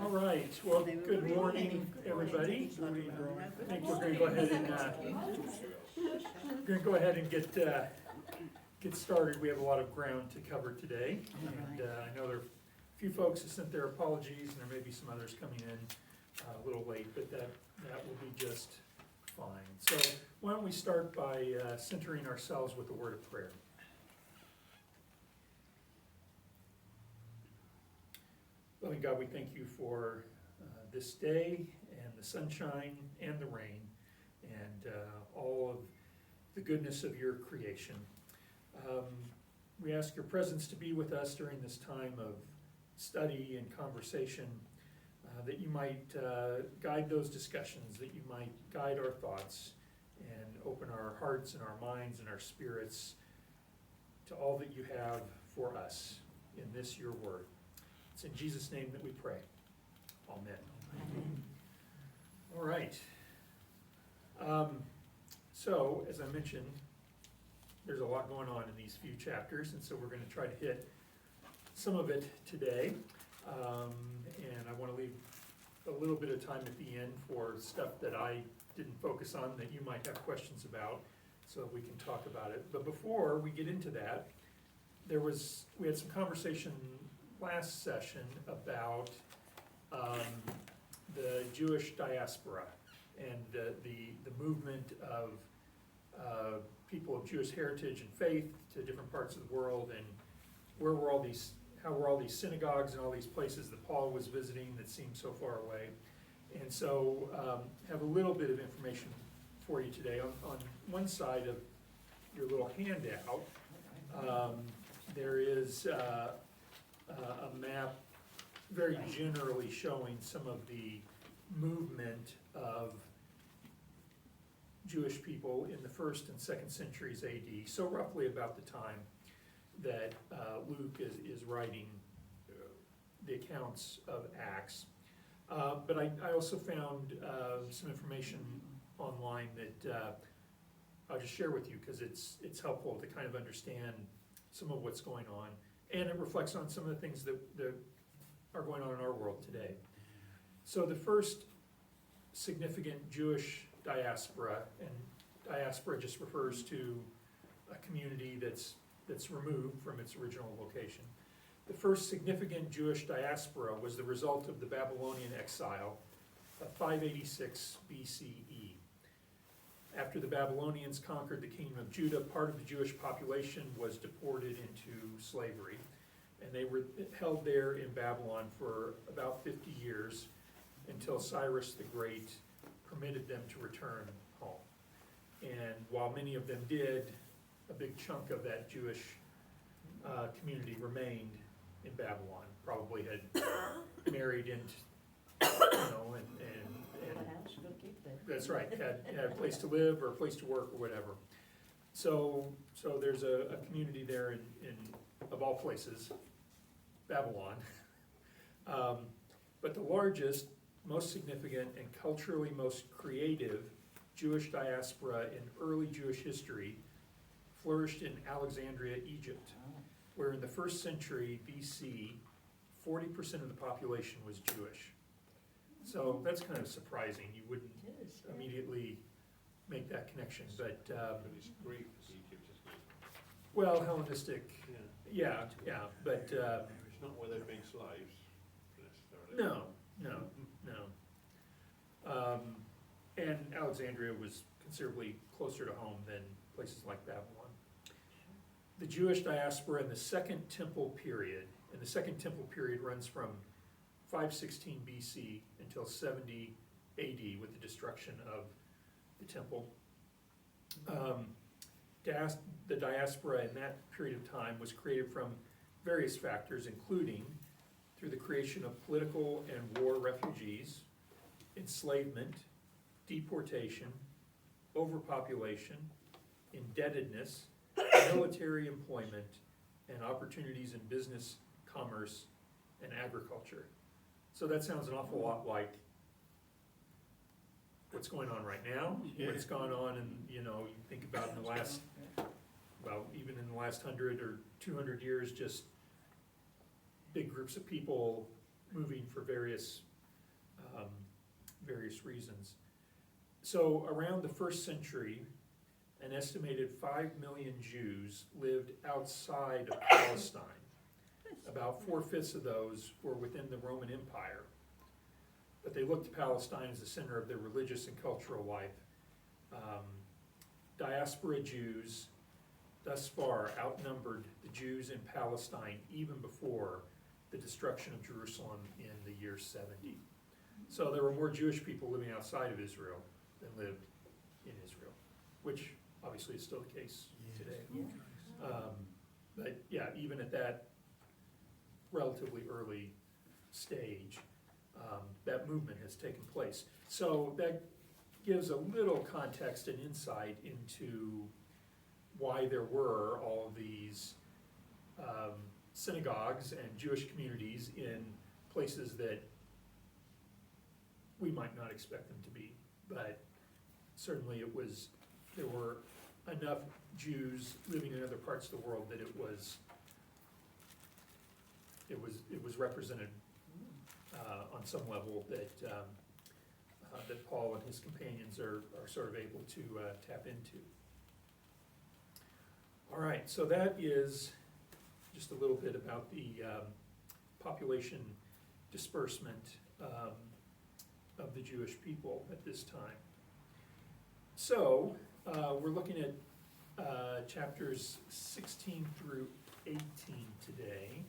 All right, well, good morning, everybody. I think we're gonna go ahead and get started. We have a lot of ground to cover today. And I know there are a few folks who sent their apologies, and there may be some others coming in a little late, but that will be just fine. So why don't we start by centering ourselves with a word of prayer. Loving God, we thank you for this day and the sunshine and the rain and all of the goodness of your creation. We ask your presence to be with us during this time of study and conversation, that you might guide those discussions, that you might guide our thoughts and open our hearts and our minds and our spirits to all that you have for us in this your word. It's in Jesus' name that we pray. Amen. All right. So, as I mentioned, there's a lot going on in these few chapters, and so we're going to try to hit some of it today. And I want to leave a little bit of time at the end for stuff that I didn't focus on that you might have questions about, so we can talk about it. But before we get into that, we had some conversation last session about the Jewish diaspora and the movement of people of Jewish heritage and faith to different parts of the world, and how were all these synagogues and all these places that Paul was visiting that seemed so far away. And so have a little bit of information for you today. On one side of your little handout, there is a map very generally showing some of the movement of Jewish people in the 1st and 2nd centuries AD, so roughly about the time that Luke is writing the accounts of Acts. But I also found some information online that I'll just share with you because it's helpful to kind of understand some of what's going on. And it reflects on some of the things that are going on in our world today. So the first significant Jewish diaspora, and diaspora just refers to a community that's removed from its original location. The first significant Jewish diaspora was the result of the Babylonian exile of 586 BCE. After the Babylonians conquered the kingdom of Judah, part of the Jewish population was deported into slavery, and they were held there in Babylon for about 50 years until Cyrus the Great permitted them to return home. And while many of them did, a big chunk of that Jewish community remained in Babylon, probably had married into, and that's right, had a place to live or a place to work or whatever. So there's a community there in of all places, Babylon. But the largest, most significant, and culturally most creative Jewish diaspora in early Jewish history flourished in Alexandria, Egypt, where in the 1st century BC, 40% of the population was Jewish. So that's kind of surprising. You wouldn't immediately make that connection, but It's Greek, Egypt, isn't it? well, Hellenistic, yeah, but It's not where they've been slaves, necessarily. no. And Alexandria was considerably closer to home than places like Babylon. The Jewish diaspora in the Second Temple period, runs from 516 BC until 70 AD with the destruction of the temple. The diaspora in that period of time was created from various factors, including through the creation of political and war refugees, enslavement, deportation, overpopulation, indebtedness, military employment, and opportunities in business, commerce, and agriculture. So that sounds an awful lot like what's going on right now, what's gone on in, you think about in the last, even in the last 100 or 200 years, just big groups of people moving for various various reasons. So around the 1st century, an estimated 5 million Jews lived outside of Palestine. About 4/5 of those were within the Roman Empire. But they looked to Palestine as the center of their religious and cultural life. Diaspora Jews thus far outnumbered the Jews in Palestine even before the destruction of Jerusalem in the year 70. So there were more Jewish people living outside of Israel than lived in Israel, which obviously is still the case today. But yeah, even at that relatively early stage, that movement has taken place. So that gives a little context and insight into why there were all of these synagogues and Jewish communities in places that we might not expect them to be. But certainly there were enough Jews living in other parts of the world that it was represented on some level that Paul and his companions are sort of able to tap into. All right, so that is just a little bit about the population disbursement of the Jewish people at this time. So we're looking at chapters 16 through 18 today.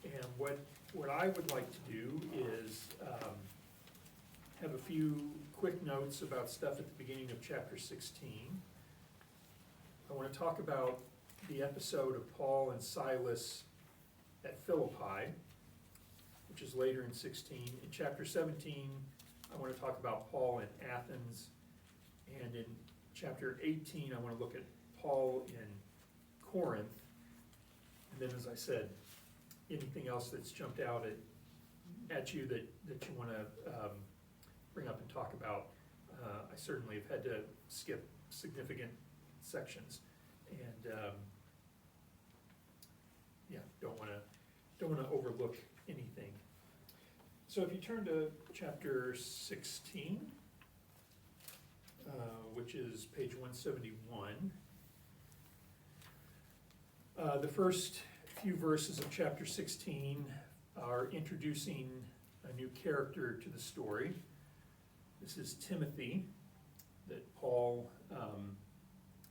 And what I would like to do is have a few quick notes about stuff at the beginning of chapter 16. I want to talk about the episode of Paul and Silas at Philippi, which is later in 16. In chapter 17, I want to talk about Paul in Athens. And in chapter 18, I want to look at Paul in Corinth. And then, as I said, anything else that's jumped out at you that you want to bring up and talk about. I certainly have had to skip significant sections, and don't want to overlook anything. So if you turn to chapter 16, which is page 171, the first few verses of chapter 16 are introducing a new character to the story. This is Timothy, that Paul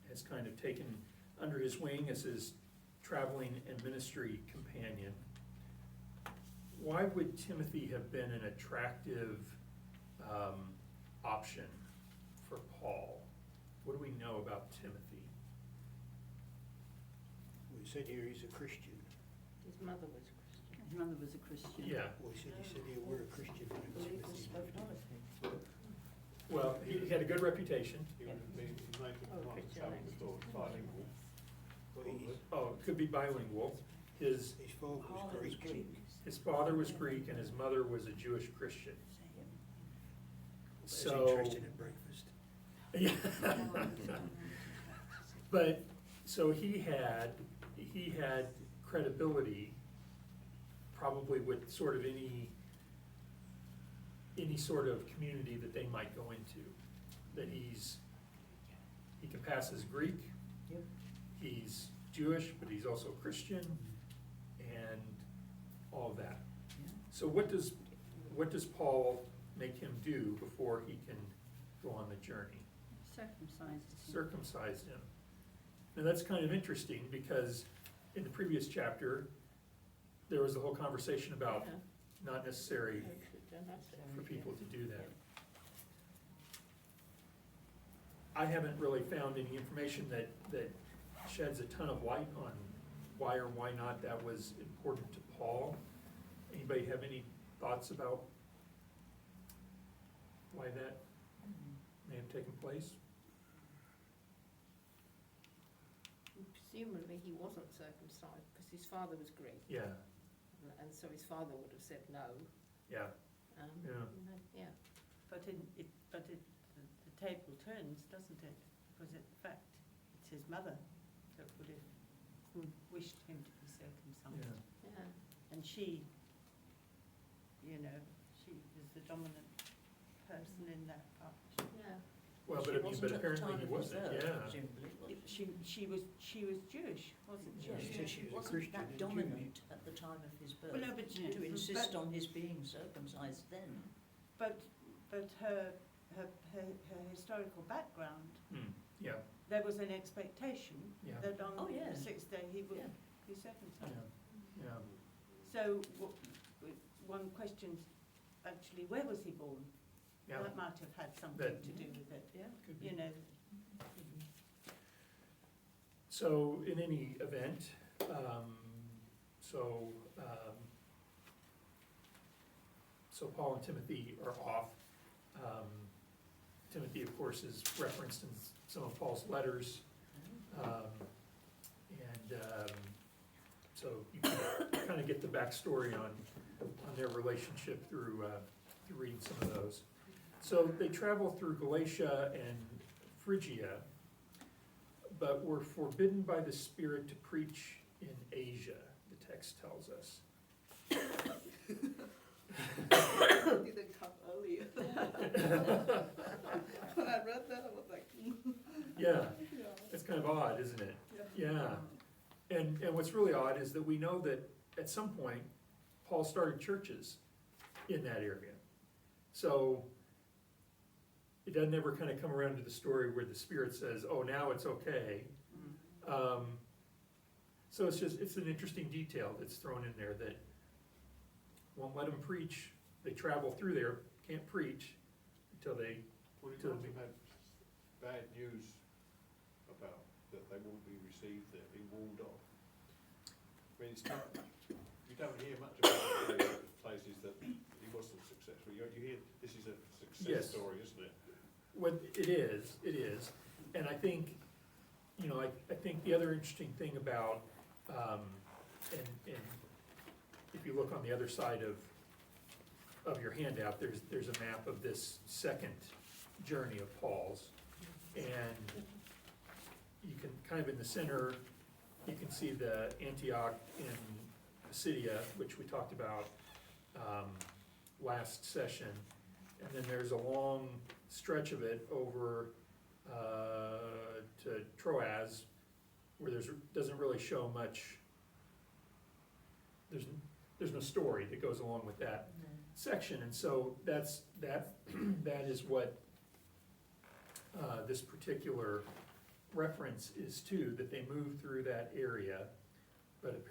has kind of taken under his wing as his traveling and ministry companion. Why would Timothy have been an attractive option for Paul? What do we know about Timothy? We said here he's a Christian. His mother was a Christian. His mother was a Christian. Yeah, We said here we're a Christian. Believers of Timothy. well, he had a good reputation. He would have been, he might have not Christian have thought bilingual. Well, Oh, it could be bilingual. His his father was Greek. His father was Greek and his mother was a Jewish Christian. That's So, interesting at breakfast. yeah. But, so he had credibility, probably with sort of any sort of community that they might go into. That he can pass as Greek, Yep. he's Jewish, but he's also Christian, and all of that. So what does Paul make him do before he can go on the journey? Circumcised him. Now that's kind of interesting because in the previous chapter, there was the whole conversation about not necessary for people to do that. I haven't really found any information that sheds a ton of light on why or why not that was important to Paul. Anybody have any thoughts about why that may have taken place? Presumably he wasn't circumcised because his father was Greek, Yeah, and so his father would have said no. yeah, Yeah. Yeah. But the table turns, doesn't it? Because in fact, it's his mother that would have wished him to be circumcised. yeah. Yeah. And she, she is the dominant person in that part. Yeah. Well, She but I mean, wasn't but at the apparently time he of his wasn't, birth, yeah. presumably, was she? She was Jewish, wasn't she? Yeah, she said she was a wasn't Christian that and dominant at the time of his birth. Well, no, but to insist on his being circumcised then. But her historical background, Yeah, there was an expectation yeah, that on Oh, yeah. the sixth day he would Yeah. be yeah, circumcised. yeah. So one questions, actually, where was he born? Yeah, That might have had something That- to do with it, Yeah. could be. you know. So in any event, so Paul and Timothy are off. Timothy, of course, is referenced in some of Paul's letters. So you can kind of get the backstory on their relationship through reading some of those. So they travel through Galatia and Phrygia, but were forbidden by the Spirit to preach in Asia, the text tells us. Didn't come earlier. When I read that, I was like, Yeah, yeah. it's kind of odd, isn't it? Yeah. Yeah. And what's really odd is that we know that at some point, Paul started churches in that area. So it doesn't ever kind of come around to the story where the Spirit says, oh, now it's okay. So it's an interesting detail that's thrown in there that won't let them preach. They travel through there, can't preach until they, Well, you might have had bad news about that they wouldn't be received there, being walled off. I mean, it's tough. You don't hear much about places that he wasn't successful. You hear this is a success Yes. story, isn't it? what it is. And I think, I think the other interesting thing about, and if you look on the other side of your handout, there's a map of this second journey of Paul's. And you can, kind of in the center, you can see the Antioch in Pisidia, which we talked about last session. And then there's a long stretch of it over to Troas, where doesn't really show much, there's no story that goes along with that section, and so that is what this particular reference is to, that they move through that area, but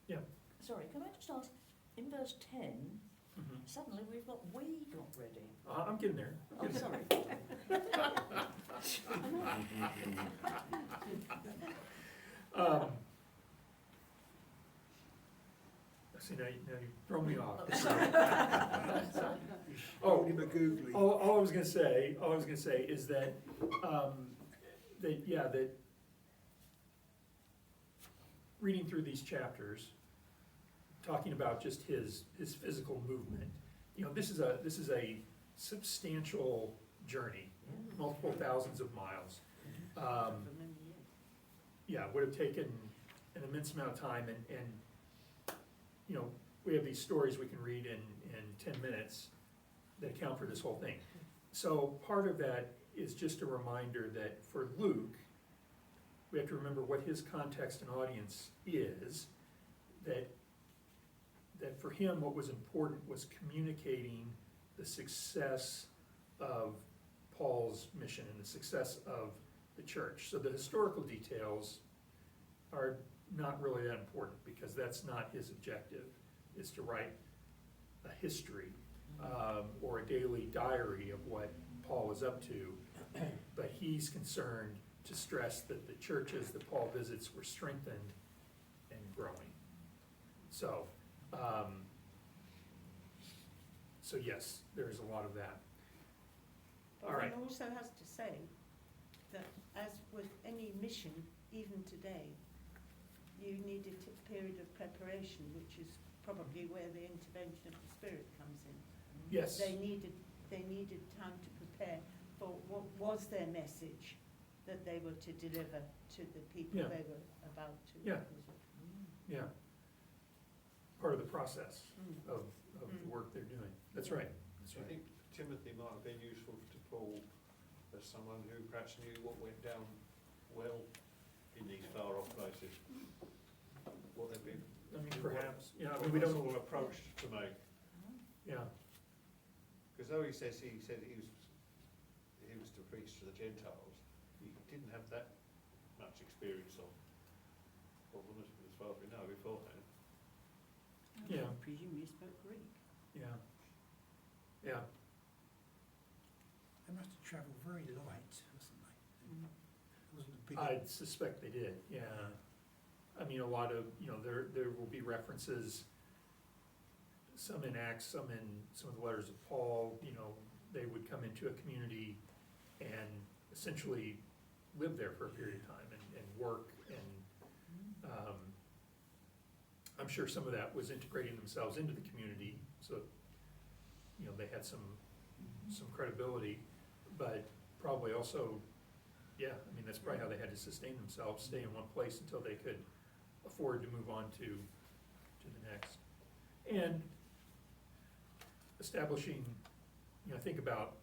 yeah. Sorry, can I just ask, in verse 10, Mhm. suddenly we've got "we" got ready. I'm getting there. Oh, sorry. See, now you throw me off. Oh, him a googly. All I was gonna say is that, that reading through these chapters, talking about just his physical movement, this is a substantial journey, multiple thousands of miles. For many years. Yeah, would have taken an immense amount of time, and we have these stories we can read in 10 minutes that account for this whole thing. So part of that is just a reminder that for Luke, we have to remember what his context and audience is, that for him what was important was communicating the success of Paul's mission and the success of the church. So the historical details are not really that important, because that's not his objective, is to write a history or a daily diary of what Paul was up to, but he's concerned to stress that the churches that Paul visits were strengthened and growing. So yes, there's a lot of that. But All right. one also has to say that, as with any mission, even today, you needed a period of preparation, which is probably where the intervention of the Spirit comes in. Yes. They needed time to prepare for what was their message that they were to deliver to the people Yeah. they were about to Yeah. visit. Yeah. part of the process Mm. of the work they're doing. That's right, that's So I right. think Timothy might have been useful to Paul as someone who perhaps knew what went down well in these far off places. What they've been, I mean, perhaps, yeah, I what mean, we sort don't, of approach to make. yeah, Because though he said he was to preach to the Gentiles, he didn't have that much experience of them as far as we know beforehand. Yeah. I presume he spoke Greek. yeah, yeah. They must have travelled very light, mustn't they? It wasn't a big. I suspect they did, yeah. I mean, a lot of, there will be references, some in Acts, some in some of the letters of Paul, they would come into a community and essentially live there for a period of time and work and, I'm sure some of that was integrating themselves into the community, so, they had some credibility, but probably also, yeah, I mean, that's probably how they had to sustain themselves, stay in one place until they could afford to move on to the next. And establishing, think about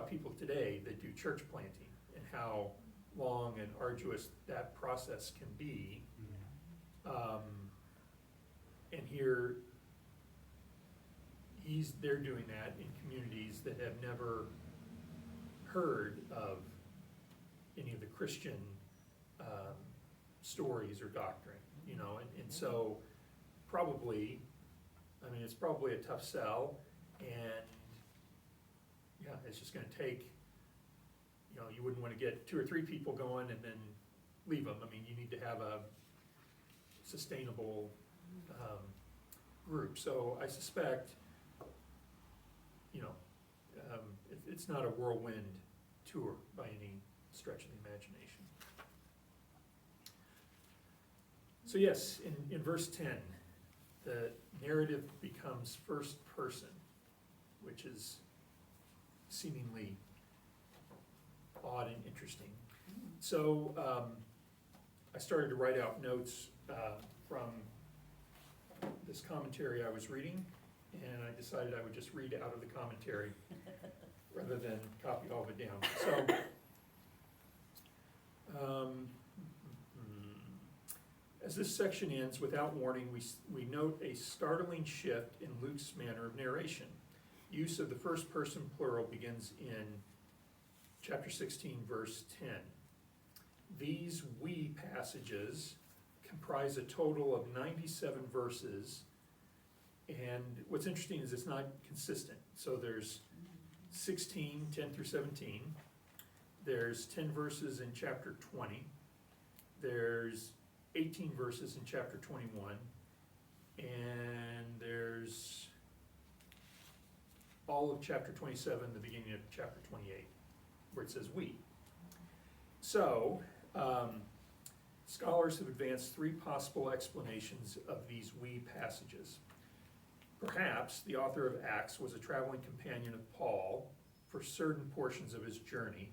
people today that do church planting and how long and arduous that process can be. And here, they're doing that in communities that have never heard of any of the Christian stories or doctrine, and so probably, I mean, it's probably a tough sell, and yeah, it's just gonna take, you wouldn't wanna get 2 or 3 people going and then leave them. I mean, you need to have a sustainable group, so I suspect, it's not a whirlwind tour by any stretch of the imagination. So yes, in verse 10, the narrative becomes first person, which is seemingly odd and interesting. So I started to write out notes from this commentary I was reading, and I decided I would just read out of the commentary rather than copy all of it down. So, as this section ends, without warning, we note a startling shift in Luke's manner of narration. Use of the first person plural begins in chapter 16, verse 10. These we passages comprise a total of 97 verses, and what's interesting is it's not consistent. So there's 16, 10 through 17. There's 10 verses in chapter 20. There's 18 verses in chapter 21. And there's all of chapter 27, the beginning of chapter 28, where it says we. So, scholars have advanced 3 possible explanations of these we passages. Perhaps the author of Acts was a traveling companion of Paul for certain portions of his journey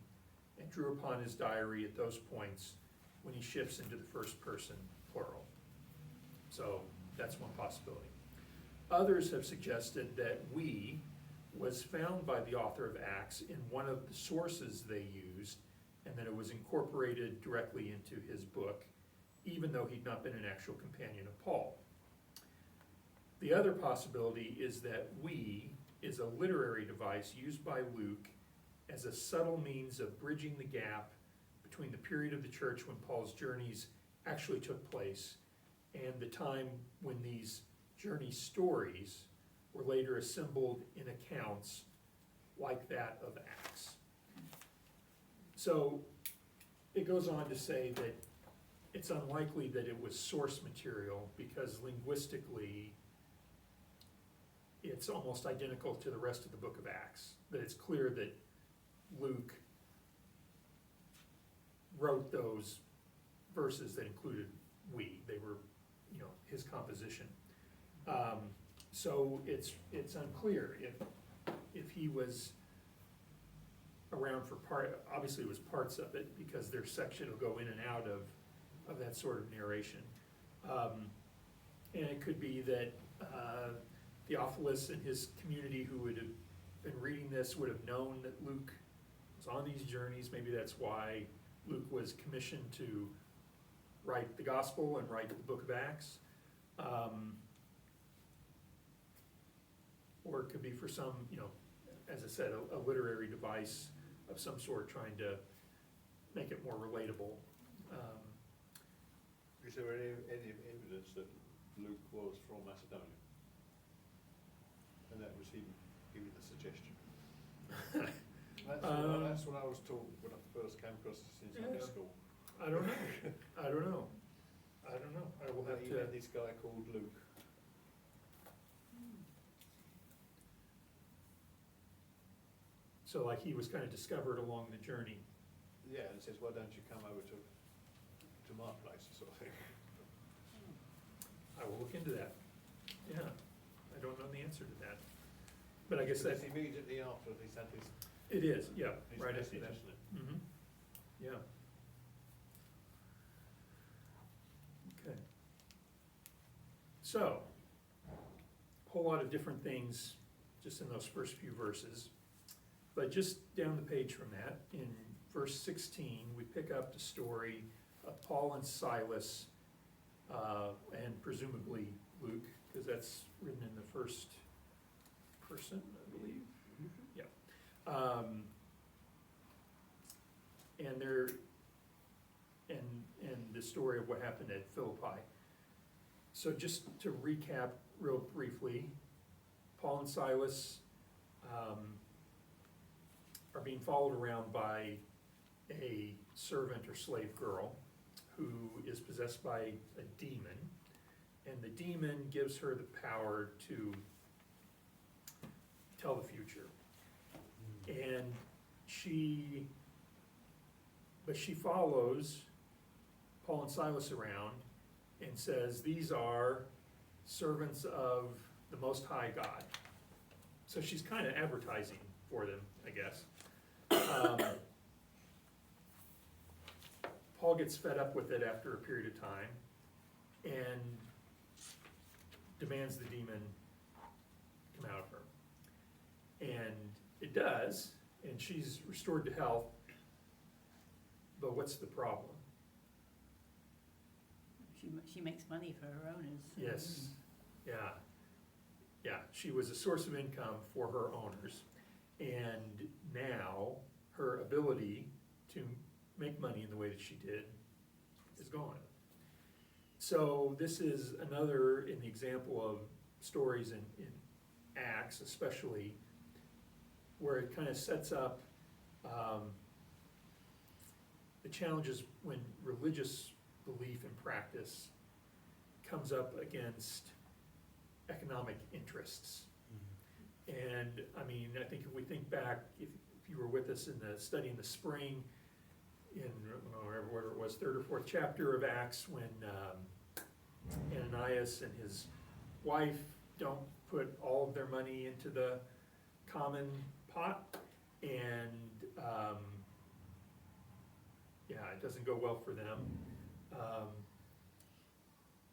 and drew upon his diary at those points when he shifts into the first person plural. So that's one possibility. Others have suggested that we was found by the author of Acts in one of the sources they used, and that it was incorporated directly into his book, even though he'd not been an actual companion of Paul. The other possibility is that we is a literary device used by Luke as a subtle means of bridging the gap between the period of the church when Paul's journeys actually took place and the time when these journey stories were later assembled in accounts like that of Acts. So it goes on to say that it's unlikely that it was source material because linguistically it's almost identical to the rest of the book of Acts. That it's clear that Luke wrote those verses that included we. They were, his composition. So it's unclear if he was around for obviously it was parts of it because their section will go in and out of that sort of narration. And it could be that Theophilus and his community who would have been reading this would have known that Luke was on these journeys. Maybe that's why Luke was commissioned to write the gospel and write the book of Acts. Or it could be for some, as I said, a literary device of some sort, trying to make it more relatable. Is there any evidence that Luke was from Macedonia? And that was him giving the suggestion? That's what I was taught when I first came across this in Sunday Yeah. school. I don't know. I will have He to. met this guy called Luke. So like he was kind of discovered along the journey. Yeah, and says, why don't you come over to my place, sort of thing. I will look into that. Yeah, I don't know the answer to that. But I guess Because that's, immediately after he's had his it is, yeah, right at message, the end. isn't it? Mm-hmm, yeah. Okay. So, a whole lot of different things just in those first few verses. But just down the page from that, in verse 16, we pick up the story of Paul and Silas, and presumably Luke, because that's written in the first person, I believe. Yeah. And they're, and the story of what happened at Philippi. So just to recap real briefly, Paul and Silas are being followed around by a servant or slave girl who is possessed by a demon, and the demon gives her the power to tell the future. And she follows Paul and Silas around and says, these are servants of the Most High God. So she's kind of advertising for them, I guess. Paul gets fed up with it after a period of time and demands the demon come out of her. And it does, and she's restored to health. But what's the problem? She makes money for her owners. Yes, yeah. Yeah, she was a source of income for her owners. And now her ability to make money in the way that she did is gone. So this is another in the example of stories in Acts especially, where it kind of sets up the challenges when religious belief and practice comes up against economic interests. And I mean, I think if we think back, if you were with us in the study in the spring, in whatever it was, 3rd or 4th chapter of Acts, when Ananias and his wife don't put all of their money into the common pot, and yeah, it doesn't go well for them.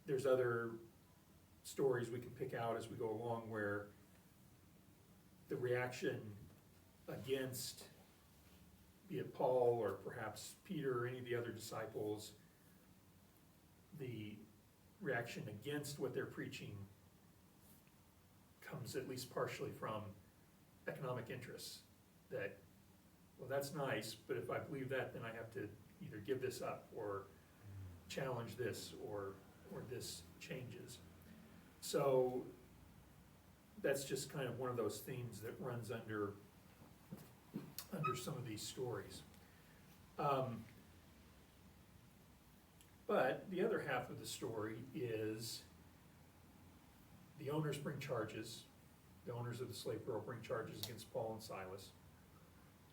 There's other stories we can pick out as we go along where the reaction against, be it Paul or perhaps Peter or any of the other disciples, the reaction against what they're preaching comes at least partially from economic interests. That, well, that's nice, but if I believe that, then I have to either give this up or challenge this, or this changes. So that's just kind of one of those themes that runs under some of these stories. But the other half of the story is the owners bring charges. The owners of the slave girl bring charges against Paul and Silas,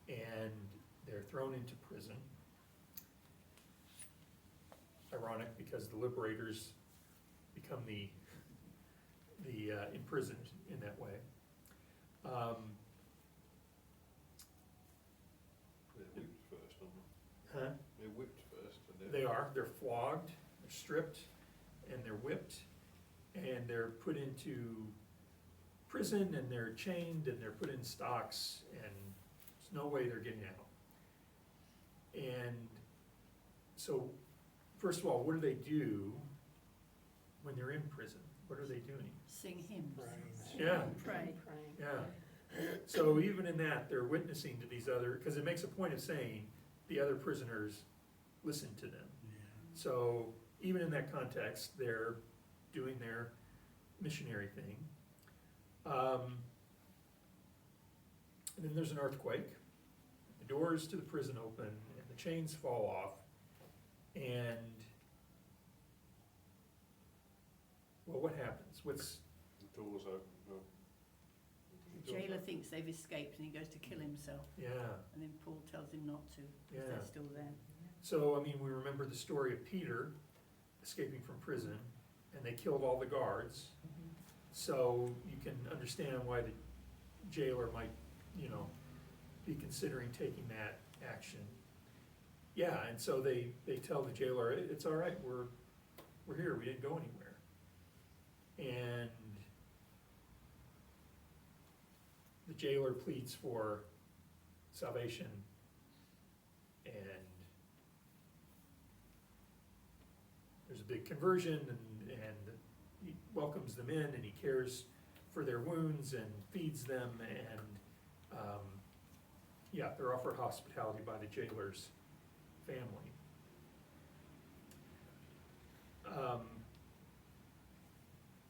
and they're thrown into prison. Ironic, because the liberators become the imprisoned in that way. They're whipped first, aren't Huh? they? They're whipped first, and then They're flogged, they're stripped, and they're whipped. and they're put into prison, and they're chained, and they're put in stocks, and there's no way they're getting out. And so, first of all, what do they do when they're in prison? What are they doing? Sing hymns. Yeah. Pray. Praying. Yeah, so even in that, they're witnessing to these other, because it makes a point of saying the other prisoners listen to them. So even in that context, they're doing their missionary thing. And then there's an earthquake, the doors to the prison open, and the chains fall off, and, well, what happens? What's, The doors open, The jailer thinks they've escaped and he goes to kill himself. yeah. And then Paul tells him not to, because Yeah. they're still there. So, I mean, we remember the story of Peter escaping from prison, and they killed all the guards. So you can understand why the jailer might, be considering taking that action. Yeah, and so they tell the jailer, it's all right, we're here, we didn't go anywhere. And the jailer pleads for salvation, and there's a big conversion, and he welcomes them in, and he cares for their wounds and feeds them, and they're offered hospitality by the jailer's family.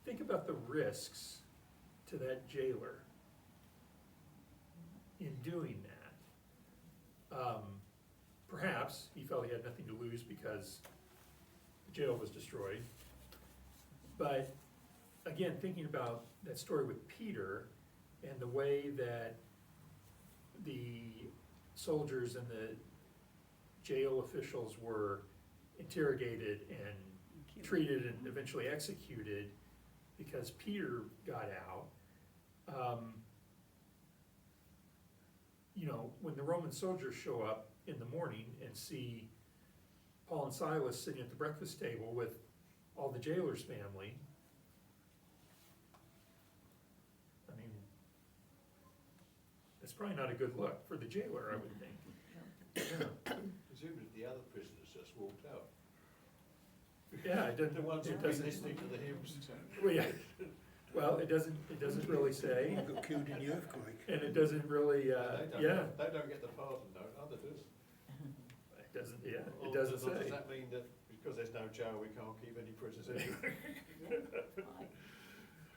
Think about the risks to that jailer in doing that. Perhaps he felt he had nothing to lose because the jail was destroyed. But again, thinking about that story with Peter and the way that the soldiers and the jail officials were interrogated and treated and eventually executed because Peter got out. When the Roman soldiers show up in the morning and see Paul and Silas sitting at the breakfast table with all the jailer's family, I mean, that's probably not a good look for the jailer, I would think. Yeah. Presumably the other prisoners just walked out. Yeah, it doesn't, The ones it who've been doesn't, listening to the hymns. well, it doesn't really say, One got killed in the earthquake. and it doesn't really, They don't get the pardon though, neither does. it doesn't Or say. does that mean that because there's no jail, we can't keep any prisoners anywhere?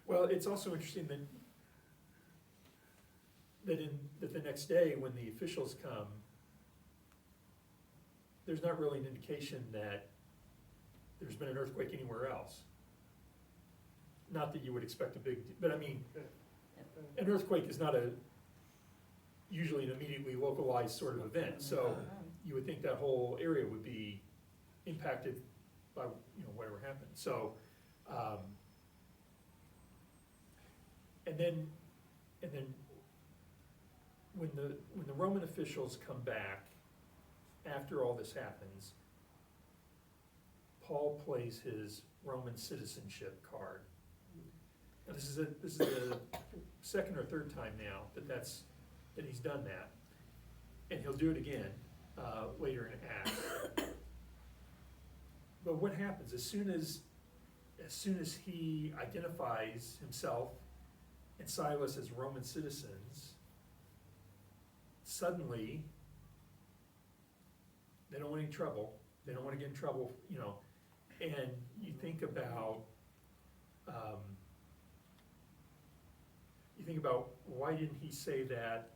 Well, it's also interesting that the next day, when the officials come, there's not really an indication that there's been an earthquake anywhere else. Not that you would expect a big, but I mean, an earthquake is not usually an immediately localized sort of event, so you would think that whole area would be impacted by, whatever happened, so, and then when the Roman officials come back, after all this happens, Paul plays his Roman citizenship card. Now, this is the second or third time now that he's done that, and he'll do it again later in Acts. But what happens as soon as he identifies himself and Silas as Roman citizens, suddenly they don't want any trouble. They don't want to get in trouble, And you think about why didn't he say that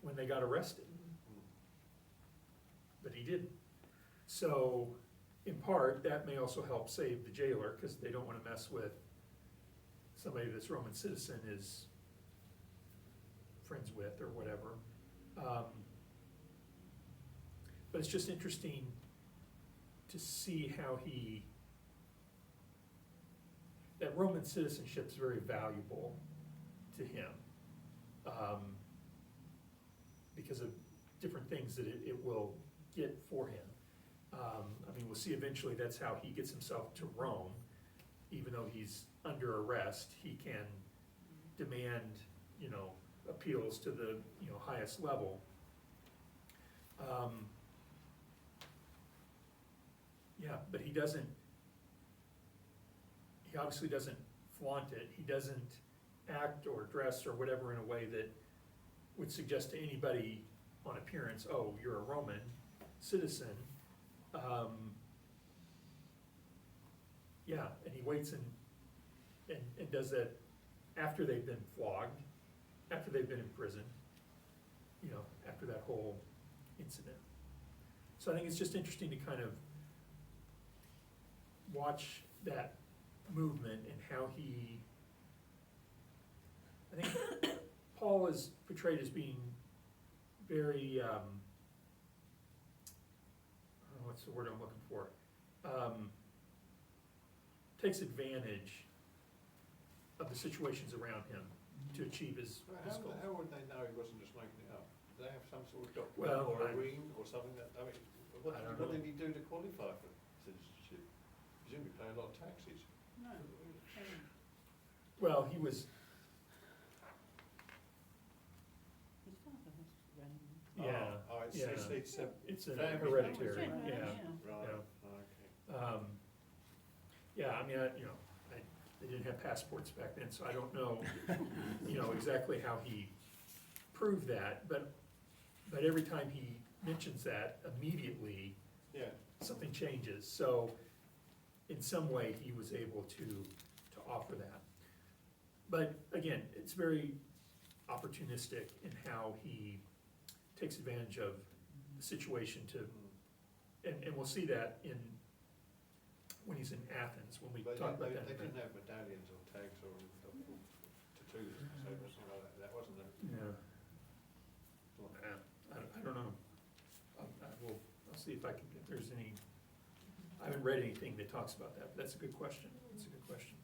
when they got arrested? But he didn't. So, in part, that may also help save the jailer, because they don't want to mess with somebody this Roman citizen is friends with or whatever. But it's just interesting to see how that Roman citizenship is very valuable to him, because of different things that it will get for him. We'll see eventually that's how he gets himself to Rome, even though he's under arrest, he can demand, appeals to the, highest level. Yeah, but he obviously doesn't flaunt it. He doesn't act or dress or whatever in a way that would suggest to anybody on appearance, oh, you're a Roman citizen. Yeah, and he waits and does that after they've been flogged, after they've been in prison, after that whole incident. So I think it's just interesting to kind of watch that movement and how I think Paul is portrayed as being very, I don't know what's the word I'm looking for, takes advantage of the situations around him to achieve his goals. How would they know he wasn't just making it up? Do they have some sort of document Well, or a ring or something that, what I don't did know. he do to qualify for citizenship? Presumably pay a lot of taxes. No. Well, he was, His father was running. yeah, Oh, yeah. it's It's a family hereditary, thing. yeah. Right, Yeah. okay. Yeah, I mean, they didn't have passports back then, so I don't know, exactly how he proved that, but every time he mentions that, immediately Yeah, something changes. So in some way, he was able to offer that. But again, it's very opportunistic in how he takes advantage of the situation to, and we'll see that when he's in Athens, when we but talk about they that. didn't have medallions or tags or tattoos, so it wasn't like that. That wasn't a. Yeah. I don't know. I'll see if there's any, I haven't read anything that talks about that, but that's a good question. That's a good question.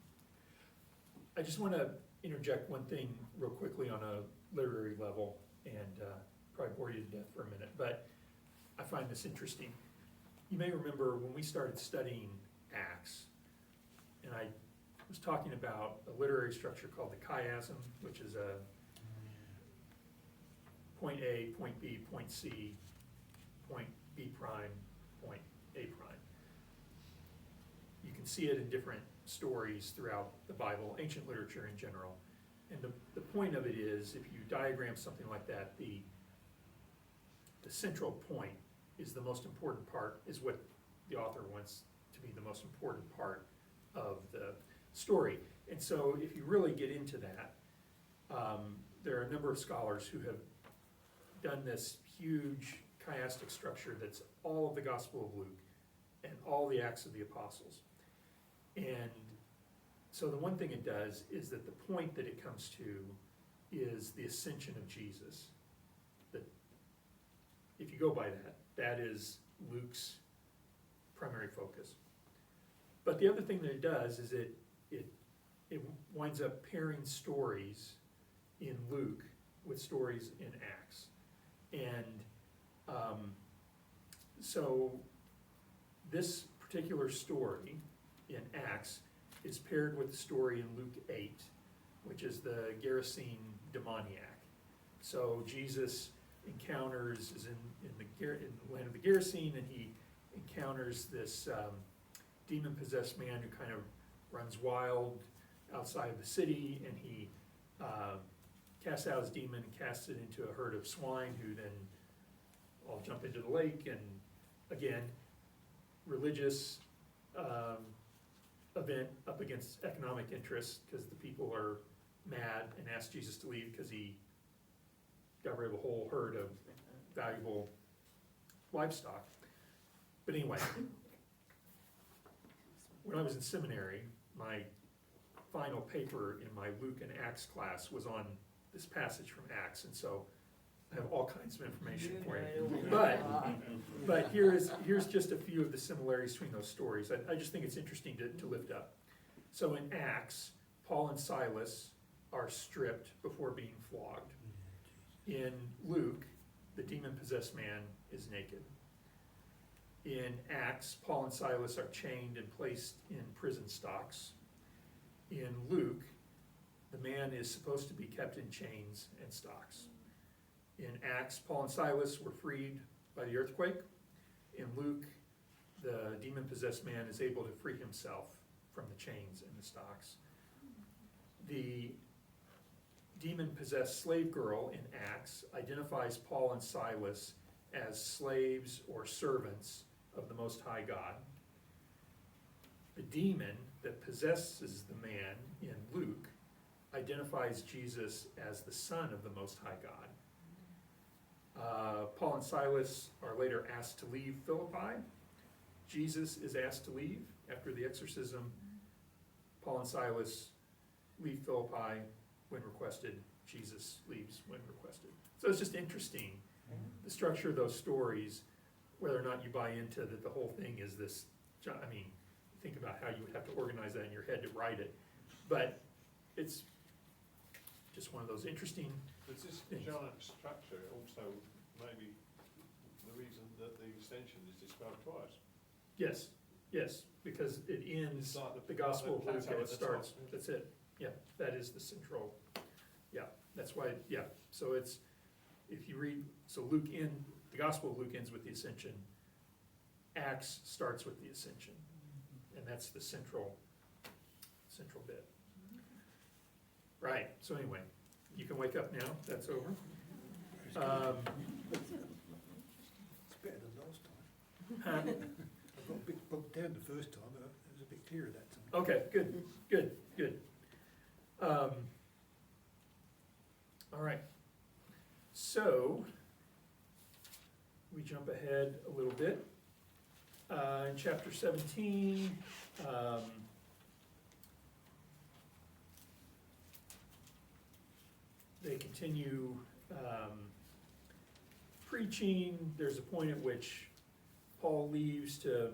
I just want to interject one thing real quickly on a literary level, and probably bore you to death for a minute, but I find this interesting. You may remember when we started studying Acts, and I was talking about a literary structure called the chiasm, which is a point A, point B, point C, point B prime, point A prime. You can see it in different stories throughout the Bible, ancient literature in general. And the point of it is, if you diagram something like that, the central point is the most important part, is what the author wants to be the most important part of the story. And so if you really get into that, there are a number of scholars who have done this huge chiastic structure that's all of the Gospel of Luke and all the Acts of the Apostles. And so the one thing it does is that the point that it comes to is the ascension of Jesus. That, if you go by that, that is Luke's primary focus. But the other thing that it does is it winds up pairing stories in Luke with stories in Acts. And so this particular story in Acts is paired with the story in Luke 8, which is the Gerasene demoniac. So Jesus is in the land of the Gerasene, and he encounters this demon-possessed man who kind of runs wild outside of the city, and he casts out his demon and casts it into a herd of swine, who then all jump into the lake. And again, religious event up against economic interests, because the people are mad and ask Jesus to leave because he got rid of a whole herd of valuable livestock. But anyway, when I was in seminary, my final paper in my Luke and Acts class was on this passage from Acts, and so I have all kinds of information for you. But here's just a few of the similarities between those stories. I just think it's interesting to lift up. So in Acts, Paul and Silas are stripped before being flogged. In Luke, the demon-possessed man is naked. In Acts, Paul and Silas are chained and placed in prison stocks. In Luke, the man is supposed to be kept in chains and stocks. In Acts, Paul and Silas were freed by the earthquake. In Luke, the demon-possessed man is able to free himself from the chains and the stocks. The demon-possessed slave girl in Acts identifies Paul and Silas as slaves or servants of the Most High God. The demon that possesses the man in Luke identifies Jesus as the Son of the Most High God. Paul and Silas are later asked to leave Philippi. Jesus is asked to leave after the exorcism. Paul and Silas leave Philippi when requested. Jesus leaves when requested. So it's just interesting, the structure of those stories, whether or not you buy into that the whole thing is this, I mean, think about how you would have to organize that in your head to write it. But it's just one of those interesting Does this things. giant structure also maybe the reason that the extension is described twice? Yes, yes, because it ends It's like the Gospel of Luke plateau and at it the starts, top. that's it. Yeah, that is the central, yeah, that's why, yeah. So it's, if you read, so the Gospel of Luke ends with the Ascension. Acts starts with the Ascension. And that's the central bit. Right, so anyway, you can wake up now, that's over. It's better than last time. Huh? I got a bit bogged down the first time, but it was a bit clearer that time. Okay, good. All right, so we jump ahead a little bit. In chapter 17, they continue preaching. There's a point at which Paul leaves to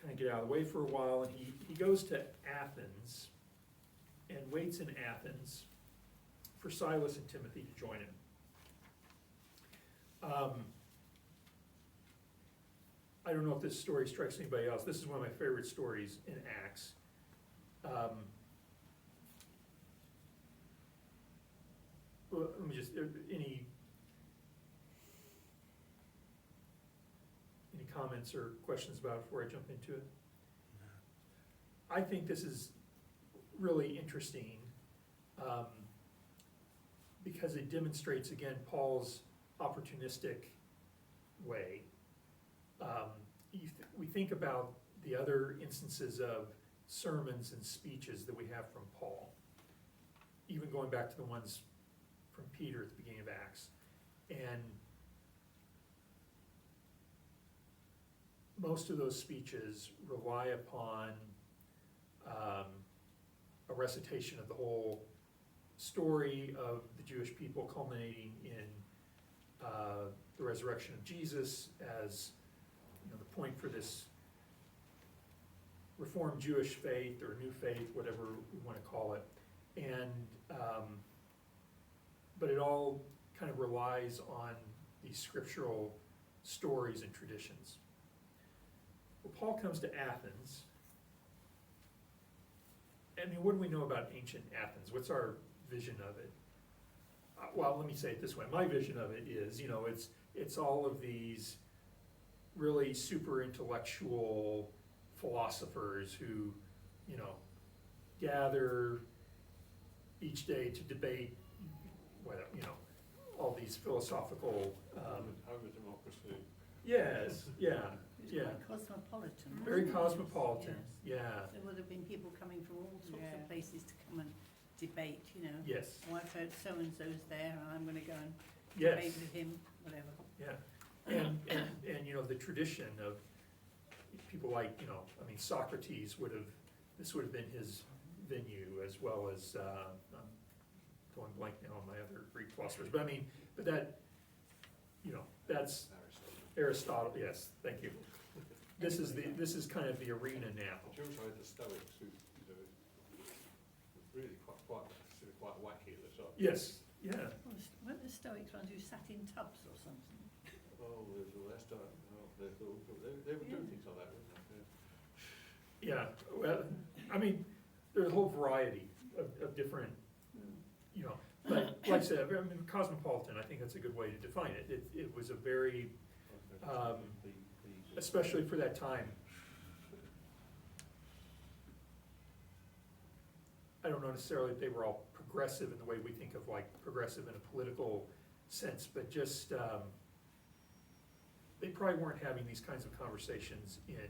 kind of get out of the way for a while, and he goes to Athens and waits in Athens for Silas and Timothy to join him. I don't know if this story strikes anybody else. This is one of my favorite stories in Acts. Well, let me just, any comments or questions about it before I jump into it? I think this is really interesting because it demonstrates, again, Paul's opportunistic way. We think about the other instances of sermons and speeches that we have from Paul, even going back to the ones from Peter at the beginning of Acts. And most of those speeches rely upon a recitation of the whole story of the Jewish people, culminating in the resurrection of Jesus as the point for this Reformed Jewish faith or new faith, whatever we want to call it. And but it all kind of relies on these scriptural stories and traditions. Well, Paul comes to Athens. I mean, what do we know about ancient Athens? What's our vision of it? Well, let me say it this way. My vision of it is, it's all of these really super intellectual philosophers who, gather each day to debate, all these philosophical. Homer democracy. Yes, yeah. It was Yeah. quite cosmopolitan. Very wasn't it? cosmopolitan. Yes. Yeah. There would have been people coming from all sorts Yeah. of places to come and debate, Yes. Oh, I've heard so-and-so's there, and I'm gonna go and Yes. debate with him, whatever. Yeah. And the tradition of people like, Socrates this would have been his venue, as well as, I'm going blank now on my other Greek philosophers, but that, that's Aristotle, yes, thank you. This is kind of the arena now. But you also had the Stoics who, really quite wacky at the top. Yes, yeah, Weren't the Stoics ones who sat in tubs or something? Oh, there's all that stuff. They would do Yeah. things like that, wouldn't they? yeah, well, I mean, there's a whole variety of different, you know, but like I said, I mean, cosmopolitan, I think that's a good way to define it. It was a very, especially for that time. I don't know necessarily that they were all progressive in the way we think of like progressive in a political sense, but just, they probably weren't having these kinds of conversations in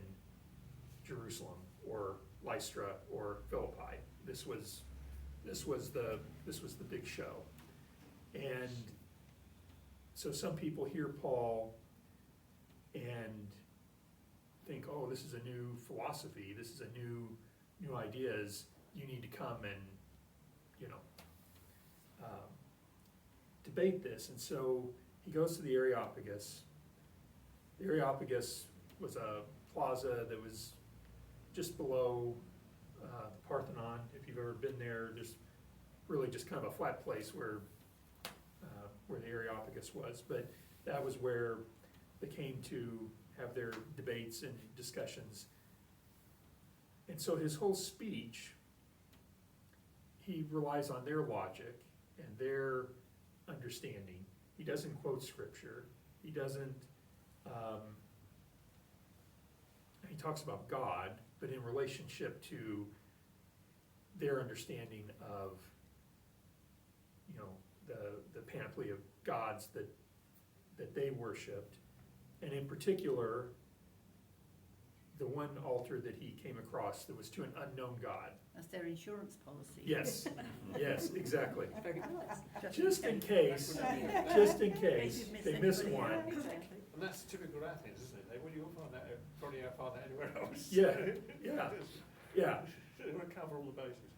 Jerusalem or Lystra or Philippi. This was the big show. And so some people hear Paul and think, oh, this is a new philosophy, this is a new ideas, you need to come and, you know, debate this. And so he goes to the Areopagus. The Areopagus was a plaza that was just below the Parthenon. If you've ever been there, there's really just kind of a flat place where the Areopagus was. But that was where they came to have their debates and discussions. And so his whole speech, he relies on their logic and their understanding. He doesn't quote scripture. He doesn't, he talks about God, but in relationship to their understanding of, you know, the panoply of gods that they worshipped. And in particular, the one altar that he came across that was to an unknown God. That's their insurance policy. Yes, yes, exactly. Very nice. Just in case they miss anybody one. out. Exactly. And that's typical Athens, isn't it? Well, you'll find that probably you'll find that anywhere else. Yeah. They want to cover all the bases.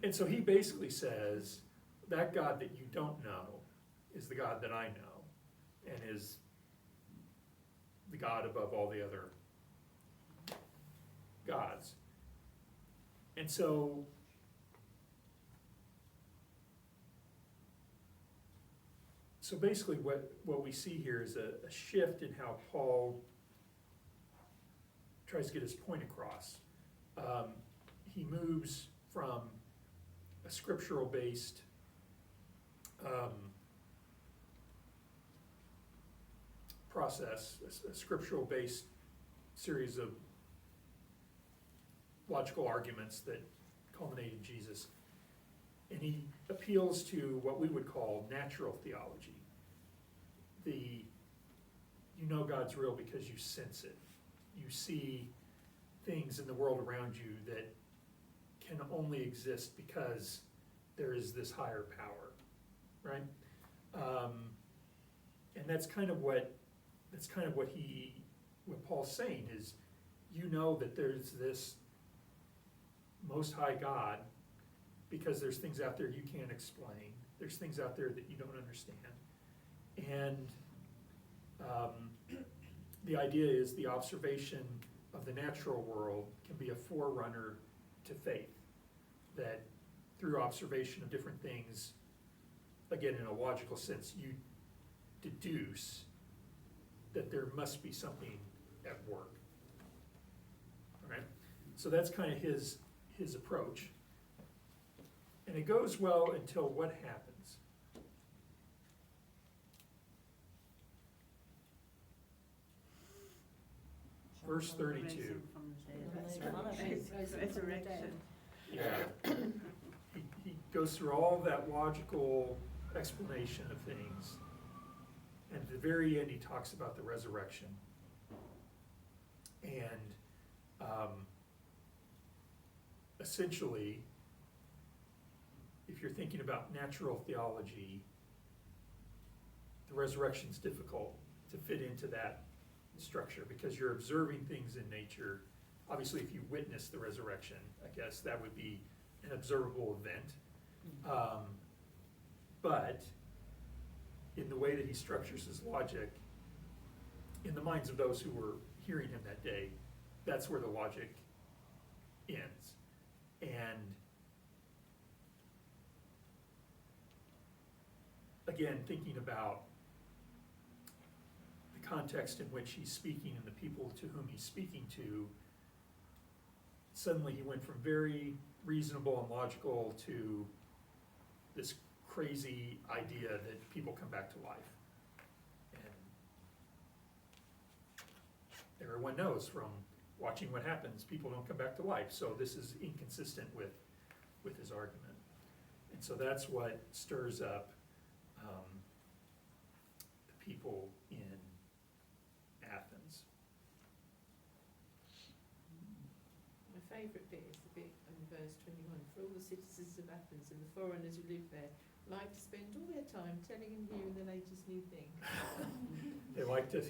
And so he basically says, that God that you don't know is the God that I know, and is the God above all the other gods. And so basically what we see here is a shift in how Paul tries to get his point across. He moves from a scriptural based process, a scriptural based series of logical arguments that culminate in Jesus. And he appeals to what we would call natural theology. You know God's real because you sense it. You see things in the world around you that can only exist because there is this higher power, right? And that's kind of what Paul's saying is, you know that there's this most high God because there's things out there you can't explain. There's things out there that you don't understand. And the idea is the observation of the natural world can be a forerunner to faith. That through observation of different things, again in a logical sense, you deduce that there must be something at work. All right? So that's kind of his approach. And it goes well until what happens? Verse 32. Resurrection. Yeah. He goes through all that logical explanation of things. And at the very end, he talks about the resurrection. And essentially, if you're thinking about natural theology, the resurrection's difficult to fit into that structure because you're observing things in nature. Obviously, if you witness the resurrection, I guess that would be an observable event. But in the way that he structures his logic, in the minds of those who were hearing him that day, that's where the logic ends. And again, thinking about the context in which he's speaking and the people to whom he's speaking to, suddenly he went from very reasonable and logical to this crazy idea that people come back to life. And everyone knows from watching what happens, people don't come back to life, so this is inconsistent with his argument. And so that's what stirs up the people in Athens. My favourite bit is the bit in verse 21. For all the citizens of Athens and the foreigners who live there like to spend all their time telling and hearing the latest new thing. They like to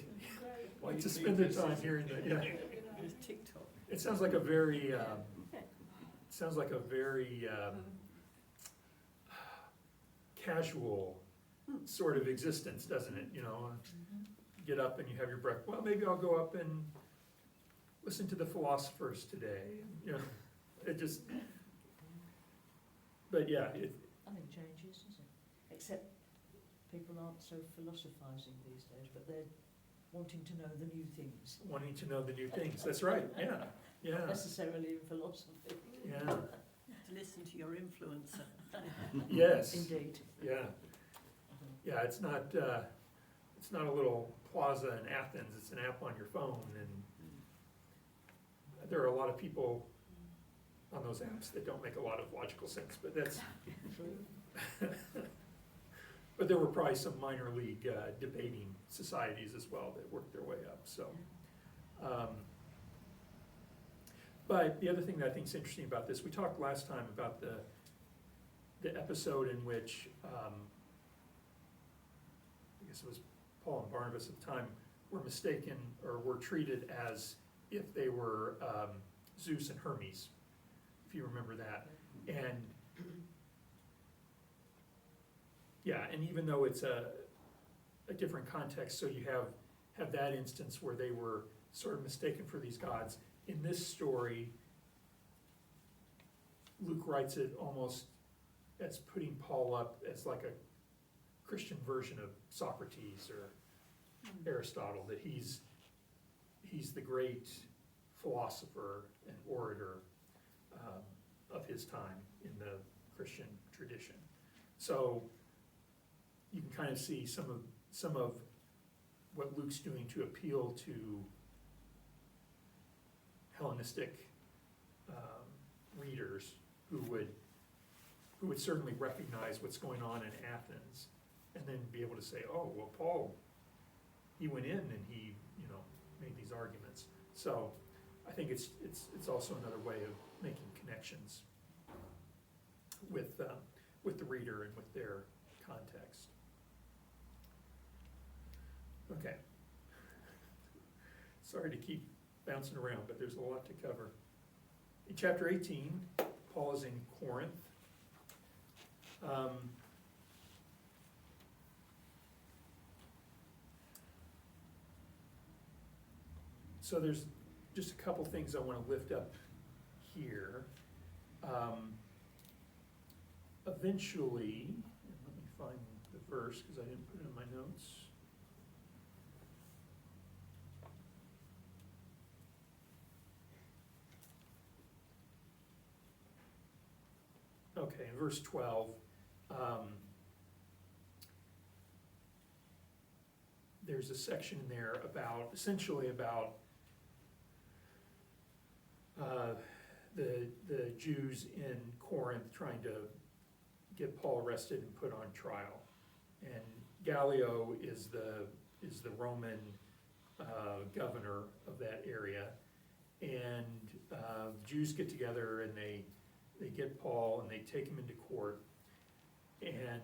Great. spend their time hearing the, yeah. There's TikTok. It sounds like a very, casual sort of existence, doesn't it? You know, get up and you have your breakfast. Well, maybe I'll go up and listen to the philosophers today. You know, it just. But yeah, Nothing changes, does it? Except people aren't so philosophising these days, but they're wanting to know the new things. wanting to know the new things. That's right. Yeah, yeah, Not necessarily in philosophy. yeah. To listen to your influencer. Yes. Indeed. Yeah. Yeah, it's not a little plaza in Athens, it's an app on your phone, and there are a lot of people on those apps that don't make a lot of logical sense, but that's, but there were probably some minor league debating societies as well that worked their way up, so. But the other thing that I think is interesting about this, we talked last time about the episode in which, I guess it was Paul and Barnabas at the time, were mistaken or were treated as if they were Zeus and Hermes, if you remember that. And yeah, and even though it's a different context, so you have that instance where they were sort of mistaken for these gods. In this story, Luke writes it almost as putting Paul up as like a Christian version of Socrates or Aristotle, that he's the great philosopher and orator of his time in the Christian tradition. So you can kind of see some of what Luke's doing to appeal to Hellenistic readers who would certainly recognize what's going on in Athens, and then be able to say, oh, well, Paul, he went in and he, made these arguments. So I think it's also another way of making connections with the reader and with their context. Okay. Sorry to keep bouncing around, but there's a lot to cover. In chapter 18, Paul is in Corinth. So there's just a couple things I want to lift up here. Eventually, and let me find the verse because I didn't put it in my notes. Okay, in verse 12, there's a section in there essentially about the Jews in Corinth trying to get Paul arrested and put on trial. And Gallio is the Roman governor of that area. And Jews get together and they get Paul and they take him into court. And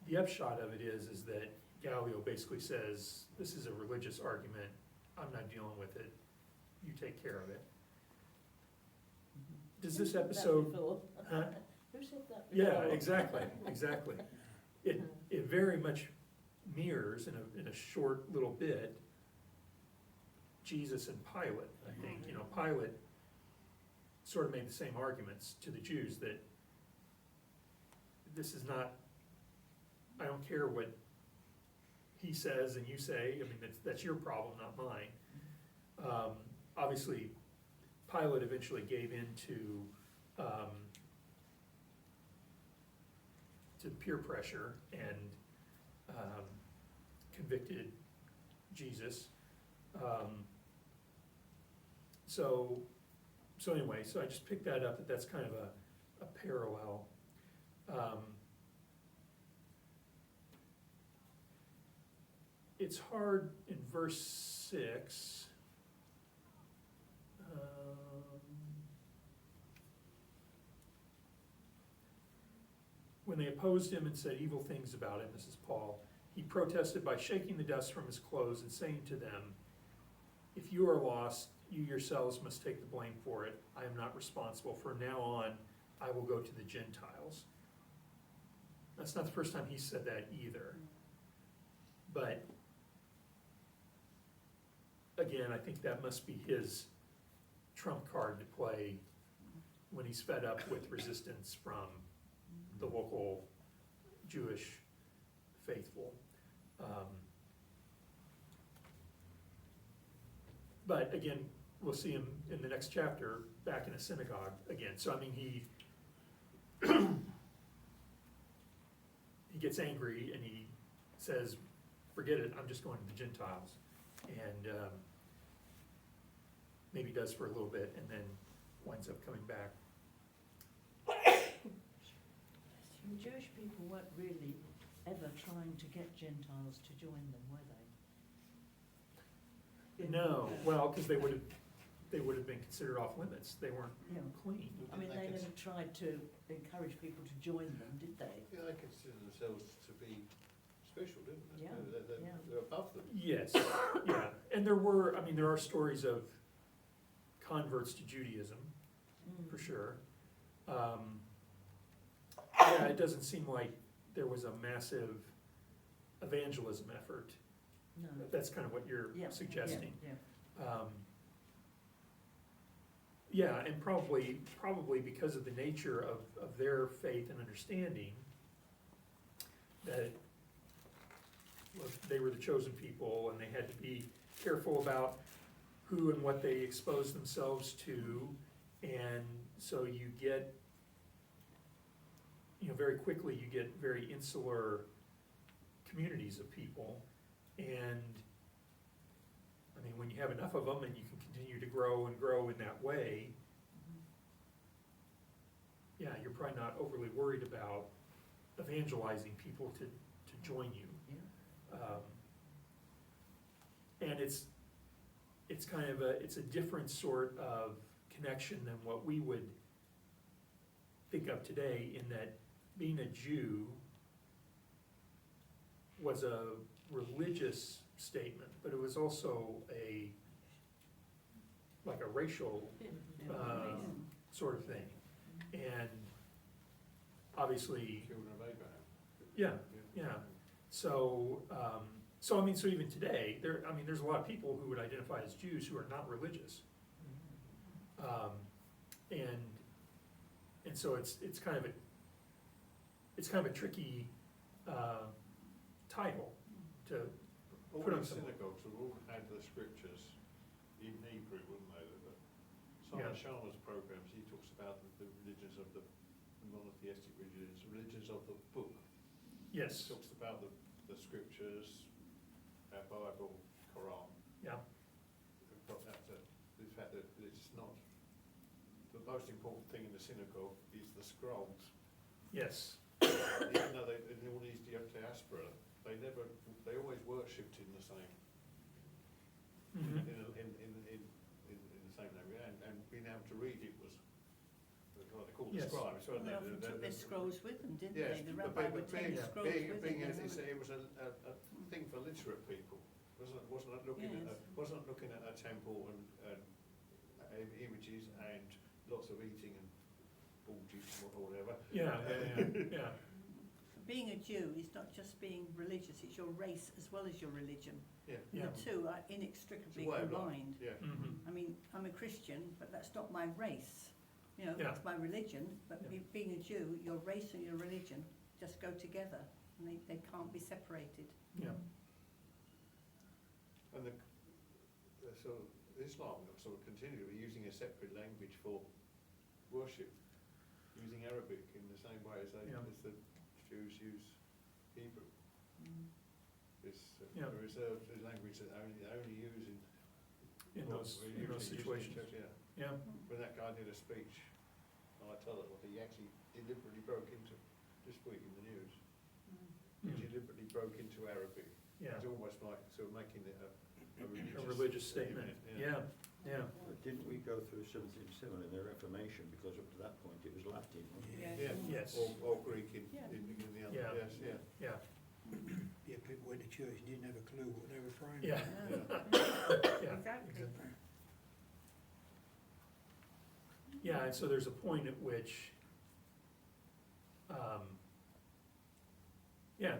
the upshot of it is that Gallio basically says, this is a religious argument, I'm not dealing with it, you take care of it. Does this episode... Huh? Who said that before? Yeah, exactly. It very much mirrors in a short little bit Jesus and Pilate, I think. Pilate sort of made the same arguments to the Jews that this is not, I don't care what he says and you say, I mean, that's your problem, not mine. obviously Pilate eventually gave in to peer pressure and convicted Jesus. So anyway, so I just picked that up, that's kind of a parallel. It's hard in verse 6. When they opposed him and said evil things about him, this is Paul, he protested by shaking the dust from his clothes and saying to them, if you are lost, you yourselves must take the blame for it. I am not responsible. From now on, I will go to the Gentiles. That's not the first time he said that either. But again, I think that must be his trump card to play when he's fed up with resistance from the local Jewish faithful. But again, we'll see him in the next chapter back in a synagogue again. So I mean, he gets angry and he says, forget it, I'm just going to the Gentiles. And maybe does for a little bit and then winds up coming back. The Jewish people weren't really ever trying to get Gentiles to join them, were they? No, well, because they would have been considered off limits. They weren't Yeah. clean. I mean, they never tried to encourage people to join them, did they? Yeah, they consider themselves to be special, didn't they? Yeah, yeah. They're above them. Yes, yeah, and there are stories of converts to Judaism, for sure. Yeah, it doesn't seem like there was a massive evangelism effort. No. That's kind of what you're Yeah, suggesting. Yeah. Yeah, and probably because of the nature of their faith and understanding, that they were the chosen people and they had to be careful about who and what they exposed themselves to, and so you get, very quickly you get very insular communities of people, and I mean, when you have enough of them and you can continue to grow and grow in that way, yeah, you're probably not overly worried about evangelizing people to join you. Yeah. And it's kind of it's a different sort of connection than what we would think of today, in that being a Jew was a religious statement, but it was also like a racial sort of thing. And obviously, Children of Abraham. yeah. So even today, there's a lot of people who would identify as Jews who are not religious. And so it's kind of a tricky title to All put on the someone. synagogues would all had the scriptures in Hebrew, wouldn't they? Some Yeah. of Sharma's programs, he talks about the religions of the monotheistic religions of the book. Yes, He talks about the scriptures, our Bible, Quran. yeah, We've got that, the fact that it's not, the most important thing in the synagogue is the scrolls. yes, Even though in all these diaspora, they always worshipped in the same, mhm, in the same area, and being able to read it was what they called the Yes. scribes, weren't They they? often took their scrolls with them, didn't Yes, they? The but rabbi would take being, the scrolls with him. it was a thing for literate people. Wasn't looking Yes. at a temple and images and lots of eating and orgies or whatever. yeah. Being a Jew is not just being religious, it's your race as well as your religion. Yeah. Yeah. The two are inextricably It's a way of life. combined. Yeah. Mhm. I mean, I'm a Christian, but that's not my race. Yeah. It's my religion, but Yeah. being a Jew, your race and your religion just go together, and they can't be separated. Yeah. And Islam are sort of continually using a separate language for worship, using Arabic in the same way as Yeah. as the Jews use Hebrew. It's Yeah. a reserved language that they only use in well, those usually used in situations. church, yeah. Yeah, When that guy did a speech, I tell it, he actually deliberately broke into, this week in the news, he Mm. deliberately broke into Arabic. yeah, It's almost like sort of making it a a religious statement, yeah, yeah, But didn't we go through something similar in the Reformation, because up to that point it was Latin, wasn't it? Yeah, yes, or Greek in Yeah. the other, Yeah. yes, yeah. yeah, Yeah, people went to church and didn't have a clue what they were praying yeah, about. yeah. Exactly. Yeah, and so there's a point at which,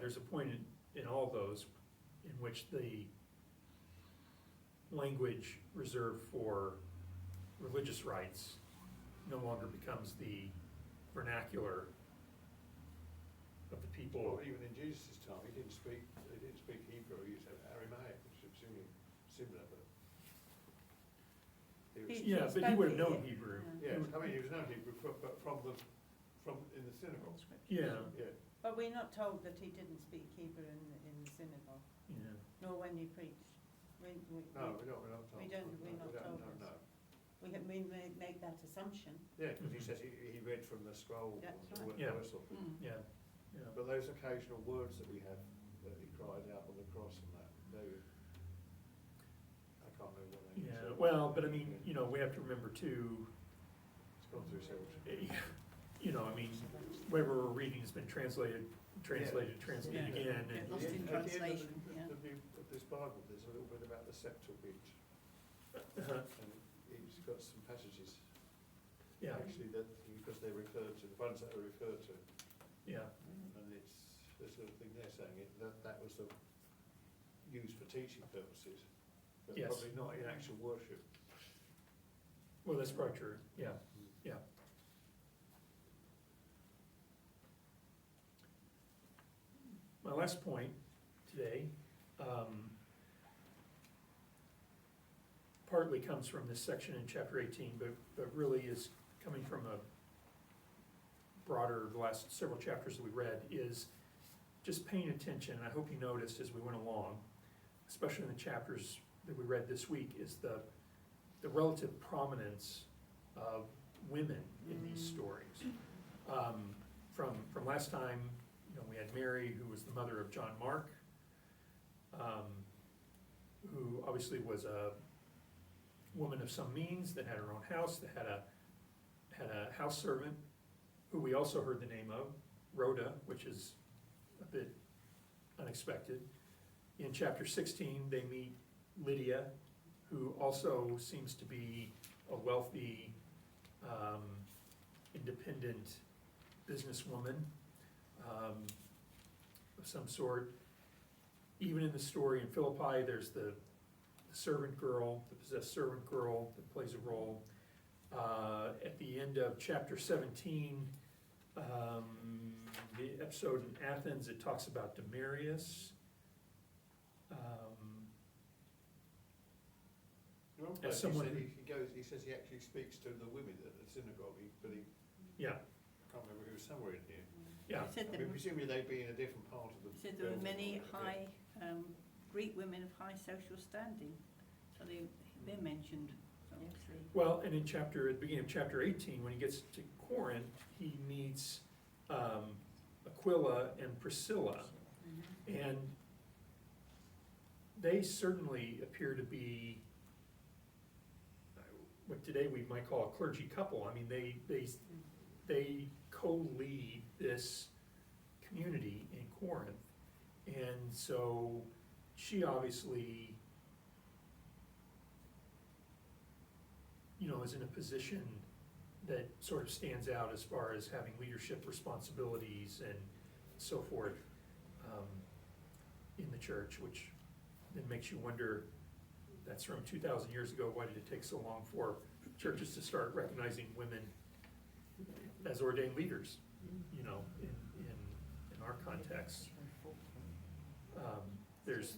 there's a point in all those in which the language reserved for religious rites no longer becomes the vernacular of the people. Well, even in Jesus' time, he didn't speak Hebrew, he used Aramaic, which is similar, but. Yeah, but he would have known Hebrew. Yes, I mean, he was known Hebrew, but from in the synagogue. Yeah, Yeah, But we're not told that he didn't speak Hebrew in the synagogue, yeah, nor when he preached. no, we're not told. We don't- we're not told this. No, We make that assumption. yeah, because he Mhm. says he read from the scroll, That's or right. Yeah. whatever sort of thing. yeah, yeah. But those occasional words that we have, that he cried out on the cross and that, I can't remember what they Yeah, said. well, but I mean, you know, we have to remember too, It's gone through several. you know, I mean, whatever we're reading has been translated Yeah. again, Get and, lost in At the end translation, of yeah. of this Bible, there's a little bit about the Septuagint, uh-huh, and he's got some passages, yeah, actually, because they're referred to, the ones that are referred to, yeah, and there's a little thing there saying that was used for teaching purposes, but Yes. probably not in actual worship. well, that's probably true, yeah, yeah. My last point today, partly comes from this section in chapter 18, but really is coming from a broader, the last several chapters that we read, is just paying attention, and I hope you noticed as we went along, especially in the chapters that we read this week, is the relative prominence of women in these stories. From last time, you know, we had Mary, who was the mother of John Mark, who obviously was a woman of some means, that had her own house, that had a house servant, who we also heard the name of, Rhoda, which is a bit unexpected. In chapter 16, they meet Lydia, who also seems to be a wealthy, independent businesswoman of some sort. Even in the story in Philippi, there's the servant girl, the possessed servant girl that plays a role. At the end of chapter 17, the episode in Athens, it talks about Demarius. In one As place, someone he who- he says he actually speaks to the women at the synagogue, but he Yeah, can't remember who was somewhere in here. yeah, He said I there mean, were, presumably they'd be in a different part of the. he said there were building, many or- high, Greek women of high social standing, so they're mentioned, so obviously. well, and at the beginning of chapter 18, when he gets to Corinth, he meets Aquila and Priscilla, and they certainly appear to be what today we might call a clergy couple. I mean, they co-lead this community in Corinth, and so she obviously, you know, is in a position that sort of stands out as far as having leadership responsibilities and so forth in the church, which then makes you wonder, that's from 2,000 years ago, why did it take so long for churches to start recognizing women as ordained leaders, you know, in our context? There's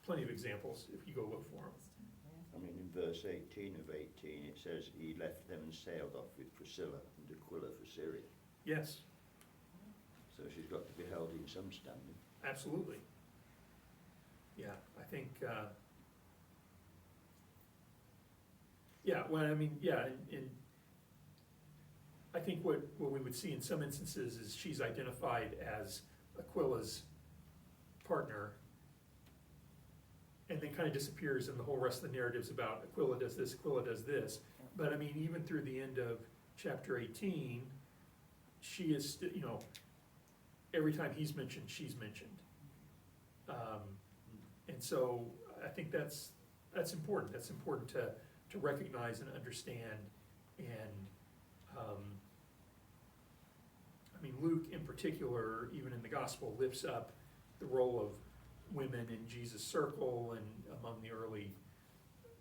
plenty of examples if you go look for them. I mean, in verse 18 of 18, it says he left them and sailed off with Priscilla and Aquila for Syria. Yes, So she's got to be held in some standing. absolutely. Yeah, I think, yeah, well, I mean, yeah, I think what we would see in some instances is she's identified as Aquila's partner, and then kind of disappears, and the whole rest of the narrative's about Aquila does this, Aquila does this. But I mean, even through the end of chapter 18, she is, every time he's mentioned, she's mentioned. And so I think that's important. That's important to recognize and understand. And I mean, Luke in particular, even in the gospel, lifts up the role of women in Jesus' circle and among the early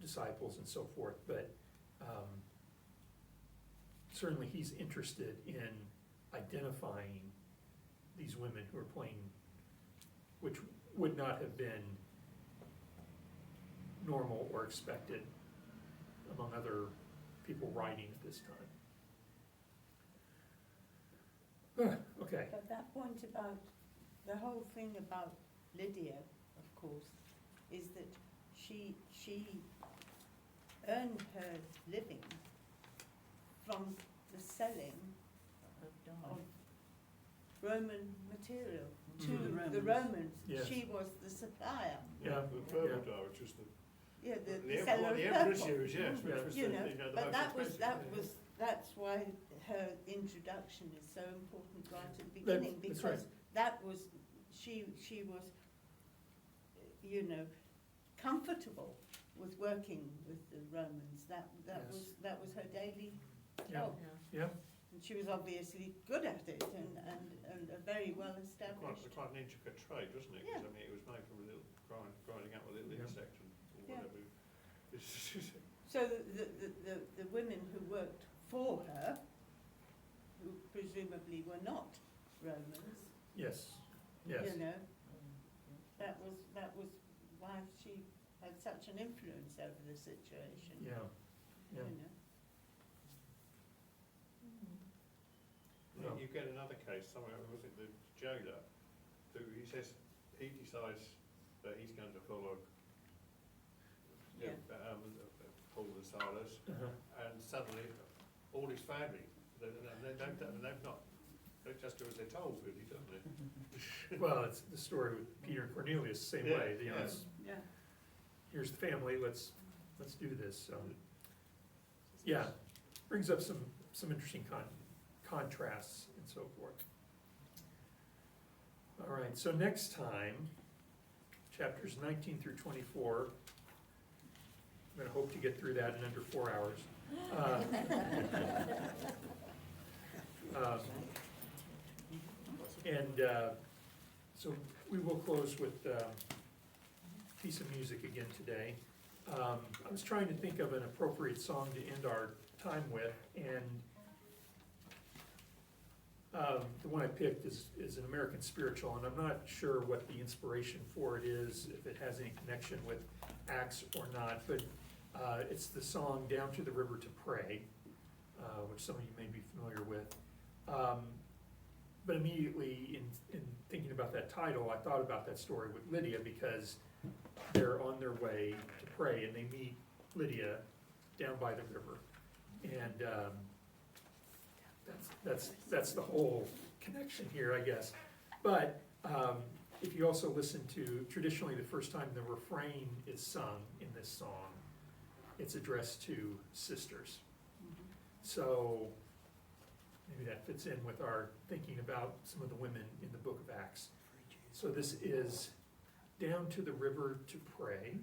disciples and so forth. But certainly he's interested in identifying these women who are playing, which would not have been normal or expected among other people writing at this time. Okay. But that point about, the whole thing about Lydia, of course, is that she earned her living from the selling of Roman material to Mhm. the Romans. Yes. She was the supplier. Yeah, The purple which was the Seller of the empress purple. used, yes, which Yeah. was You the, know, the but most expensive, that's why her introduction is so important right at the beginning, That's right. because that was, she was, comfortable with working with the Romans. That Yes. was her daily Yeah. job. Yeah, And she was obviously good at it and a very well established. quite an intricate trade, wasn't it? Yeah. Because I mean, it was made from a little grinding up a little Yeah. insect or Yeah. whatever. So the women who worked for her, who presumably were not Romans, yes, yes. that was why she had such an influence over the situation. Yeah, yeah. Yeah, you get another case somewhere, was it the jailer, who he says, he decides that he's going to follow Paul and Silas, Uh-huh. and suddenly all his family, they've not, they just do as they're told, really, don't they? Well, it's the story with Peter and Cornelius, same Yeah, way, yeah. it's, Yeah. here's the family, let's do this, so. Yeah, brings up some interesting contrasts and so forth. All right, so next time, chapters 19 through 24, I'm gonna hope to get through that in under 4 hours. So we will close with a piece of music again today. I was trying to think of an appropriate song to end our time with, and the one I picked is an American spiritual, and I'm not sure what the inspiration for it is, if it has any connection with Acts or not, but it's the song Down to the River to Pray, which some of you may be familiar with. But immediately in thinking about that title, I thought about that story with Lydia, because they're on their way to pray and they meet Lydia down by the river. And that's the whole connection here, I guess. But if you also listen to, traditionally the first time the refrain is sung in this song, it's addressed to sisters. So maybe that fits in with our thinking about some of the women in the book of Acts. So this is Down to the River to Pray.